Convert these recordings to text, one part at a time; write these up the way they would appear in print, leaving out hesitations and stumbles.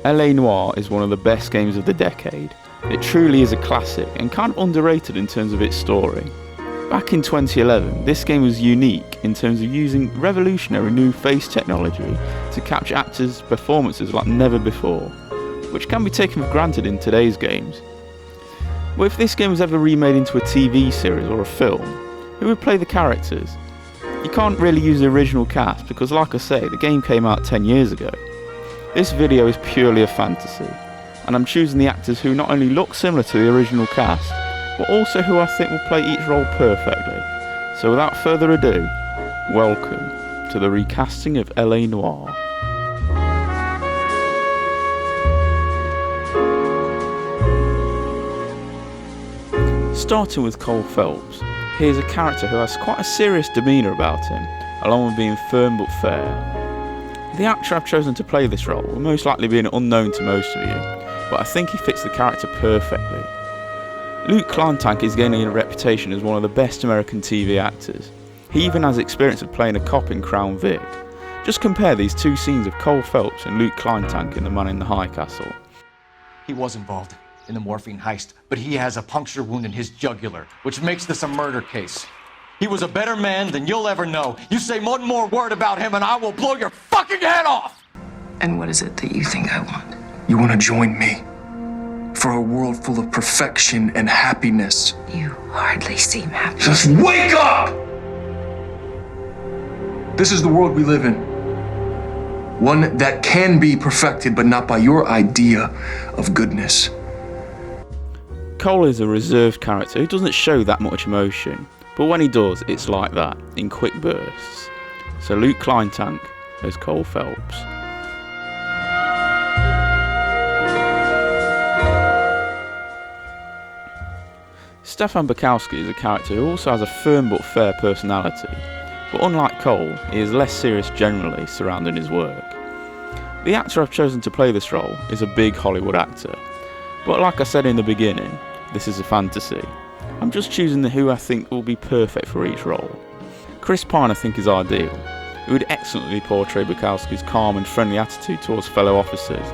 LA Noire is one of the best games of the decade. It truly is a classic and kind of underrated in terms of its story. Back in 2011, this game was unique in terms of using revolutionary new face technology to capture actors' performances like never before, which can be taken for granted in today's games. But if this game was ever remade into a TV series or a film, who would play the characters? You can't really use the original cast because, like I say, the game came out 10 years ago. This video is purely a fantasy, and I'm choosing the actors who not only look similar to the original cast, but also who I think will play each role perfectly. So without further ado, welcome to the recasting of LA Noire. Starting with Cole Phelps, he is a character who has quite a serious demeanour about him, along with being firm but fair. The actor I've chosen to play this role will most likely be an unknown to most of you, but I think he fits the character perfectly. Luke Kleintank is gaining a reputation as one of the best American TV actors. He even has experience of playing a cop in Crown Vic. Just compare these two scenes of Cole Phelps and Luke Kleintank in The Man in the High Castle. He was involved in the morphine heist, but he has a puncture wound in his jugular, which makes this a murder case. He was a better man than you'll ever know. You say one more word about him and I will blow your fucking head off! And what is it that you think I want? You want to join me for a world full of perfection and happiness. You hardly seem happy. Just wake up! This is the world we live in. One that can be perfected, but not by your idea of goodness. Cole is a reserved character who doesn't show that much emotion, but when he does, it's like that, in quick bursts. So Luke Kleintank as Cole Phelps. Stefan Bukowski is a character who also has a firm but fair personality, but unlike Cole, he is less serious generally surrounding his work. The actor I've chosen to play this role is a big Hollywood actor, but like I said in the beginning, this is a fantasy. I'm just choosing who I think will be perfect for each role. Chris Pine I think is ideal. He would excellently portray Bukowski's calm and friendly attitude towards fellow officers,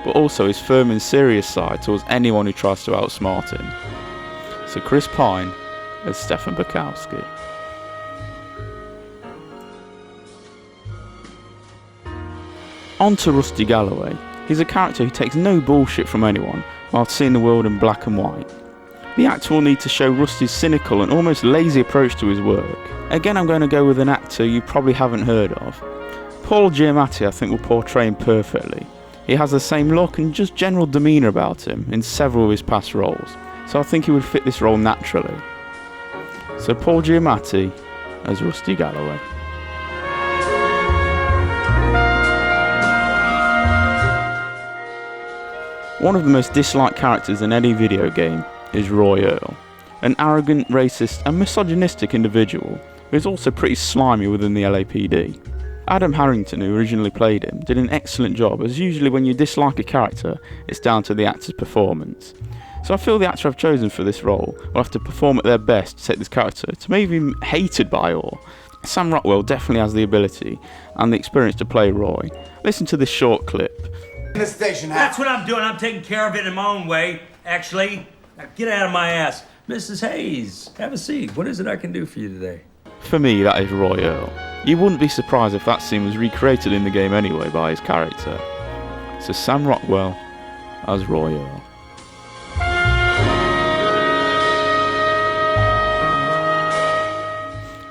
but also his firm and serious side towards anyone who tries to outsmart him. So Chris Pine as Stefan Bukowski. On to Rusty Galloway. He's a character who takes no bullshit from anyone while seeing the world in black and white. The actor will need to show Rusty's cynical and almost lazy approach to his work. Again, I'm going to go with an actor you probably haven't heard of. Paul Giamatti I think will portray him perfectly. He has the same look and just general demeanour about him in several of his past roles, so I think he would fit this role naturally. So Paul Giamatti as Rusty Galloway. One of the most disliked characters in any video game is Roy Earl, an arrogant, racist and misogynistic individual who is also pretty slimy within the LAPD. Adam Harrington, who originally played him, did an excellent job, as usually when you dislike a character, it's down to the actor's performance. So I feel the actor I've chosen for this role will have to perform at their best to take this character to maybe be hated by all. Sam Rockwell definitely has the ability and the experience to play Roy. Listen to this short clip. In the station house. That's what I'm doing. I'm taking care of it in my own way, actually. Now get out of my ass. Mrs. Hayes, have a seat. What is it I can do for you today? For me, that is Roy Earl. You wouldn't be surprised if that scene was recreated in the game anyway by his character. So Sam Rockwell as Roy Earl.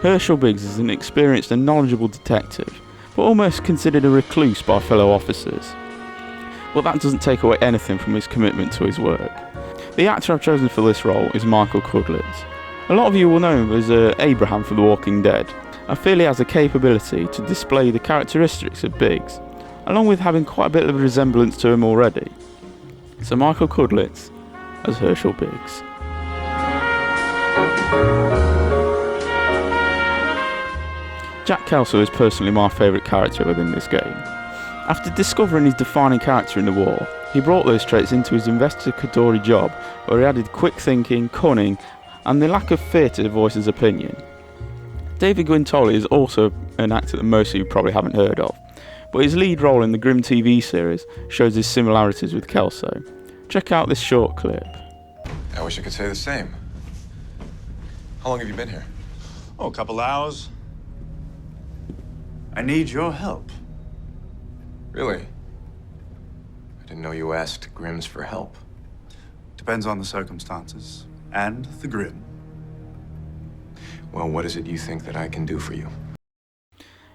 Herschel Biggs is an experienced and knowledgeable detective, but almost considered a recluse by fellow officers. But that doesn't take away anything from his commitment to his work. The actor I've chosen for this role is Michael Cudlitz. A lot of you will know him as Abraham from The Walking Dead. I feel he has the capability to display the characteristics of Biggs, along with having quite a bit of a resemblance to him already. So Michael Cudlitz as Herschel Biggs. Jack Kelso is personally my favourite character within this game. After discovering his defining character in the war, he brought those traits into his investigatory job, where he added quick thinking, cunning, and the lack of fear to voice his opinion. David Guintoli is also an actor that most of you probably haven't heard of, but his lead role in the Grimm TV series shows his similarities with Kelso. Check out this short clip. I wish I could say the same. How long have you been here? Oh, a couple hours. I need your help. Really? I didn't know you asked Grimms for help. Depends on the circumstances and the Grimm. Well, what is it you think that I can do for you?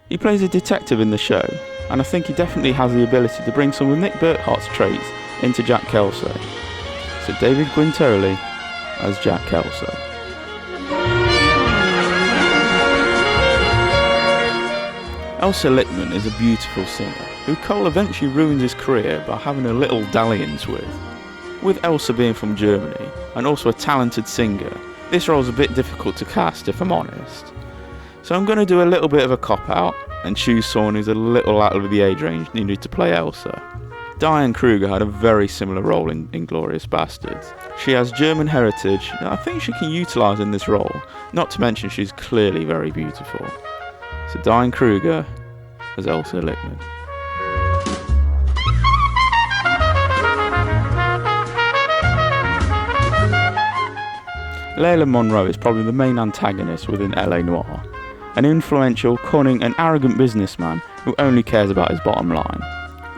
He plays a detective in the show, and I think he definitely has the ability to bring some of Nick Burkhart's traits into Jack Kelso. So David Quinterli as Jack Kelso. Elsa Lichtman is a beautiful singer, who Cole eventually ruins his career by having a little dalliance with. With Elsa being from Germany, and also a talented singer, this role's a bit difficult to cast if I'm honest. So I'm going to do a little bit of a cop-out, and choose someone who's a little out of the age range needed to play Elsa. Diane Kruger had a very similar role in Inglourious Bastards. She has German heritage that I think she can utilise in this role, not to mention she's clearly very beautiful. So Diane Kruger as Elsa Lichtman. Layla Monroe is probably the main antagonist within LA Noire, an influential, cunning and arrogant businessman who only cares about his bottom line.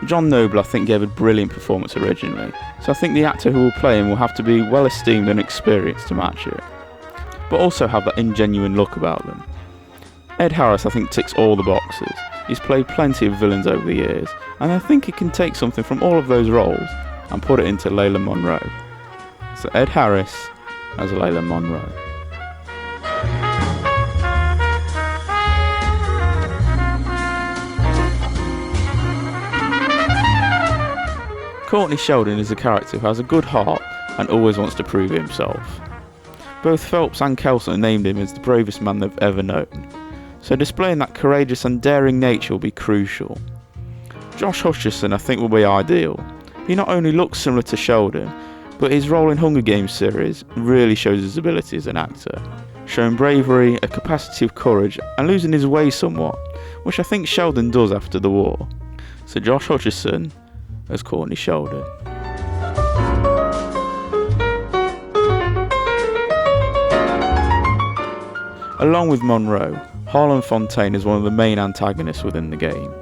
John Noble I think gave a brilliant performance originally, so I think the actor who will play him will have to be well esteemed and experienced to match it, but also have that ingenuine look about them. Ed Harris I think ticks all the boxes. He's played plenty of villains over the years, and I think he can take something from all of those roles and put it into Layla Monroe. So Ed Harris as Layla Monroe. Courtney Sheldon is a character who has a good heart and always wants to prove himself. Both Phelps and Kelso named him as the bravest man they've ever known, so displaying that courageous and daring nature will be crucial. Josh Hutcherson I think will be ideal. He not only looks similar to Sheldon, but his role in Hunger Games series really shows his ability as an actor, showing bravery, a capacity of courage and losing his way somewhat, which I think Sheldon does after the war. So Josh Hutcherson as Courtney Sheldon. Along with Monroe, Harlan Fontaine is one of the main antagonists within the game.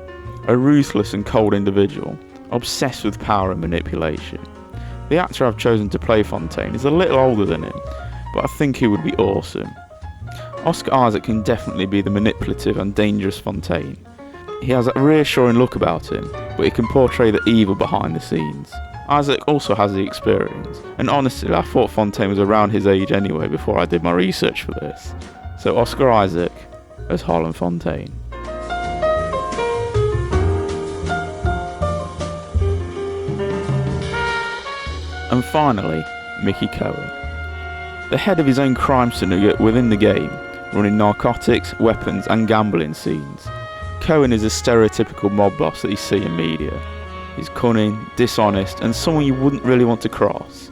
A ruthless and cold individual, obsessed with power and manipulation. The actor I've chosen to play Fontaine is a little older than him, but I think he would be awesome. Oscar Isaac can definitely be the manipulative and dangerous Fontaine. He has a reassuring look about him, but he can portray the evil behind the scenes. Isaac also has the experience, and honestly I thought Fontaine was around his age anyway before I did my research for this. So Oscar Isaac as Harlan Fontaine. And finally, Mickey Cohen. The head of his own crime syndicate within the game, running narcotics, weapons and gambling scenes. Cohen is a stereotypical mob boss that you see in media. He's cunning, dishonest and someone you wouldn't really want to cross.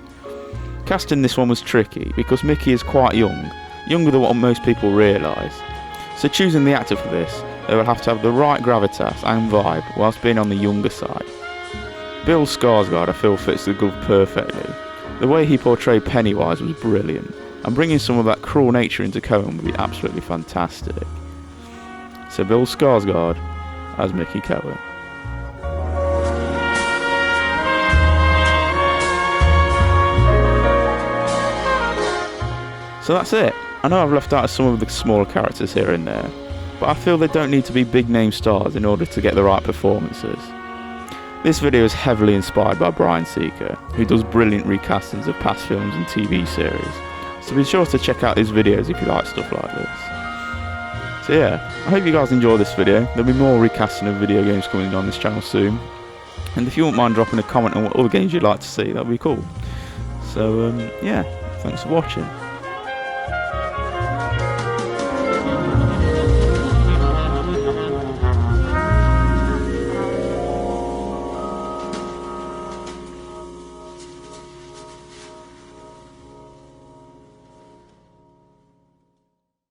Casting this one was tricky because Mickey is quite young, younger than what most people realise. So choosing the actor for this, they will have to have the right gravitas and vibe whilst being on the younger side. Bill Skarsgård I feel fits the glove perfectly. The way he portrayed Pennywise was brilliant, and bringing some of that cruel nature into Cohen would be absolutely fantastic. So Bill Skarsgård as Mickey Cohen. So that's it. I know I've left out some of the smaller characters here and there, but I feel they don't need to be big name stars in order to get the right performances. This video is heavily inspired by Brian Seeker, who does brilliant recastings of past films and TV series, so be sure to check out his videos if you like stuff like this. So yeah, I hope you guys enjoyed this video. There'll be more recasting of video games coming on this channel soon, and if you wouldn't mind dropping a comment on what other games you'd like to see, that'd be cool. So yeah, thanks for watching.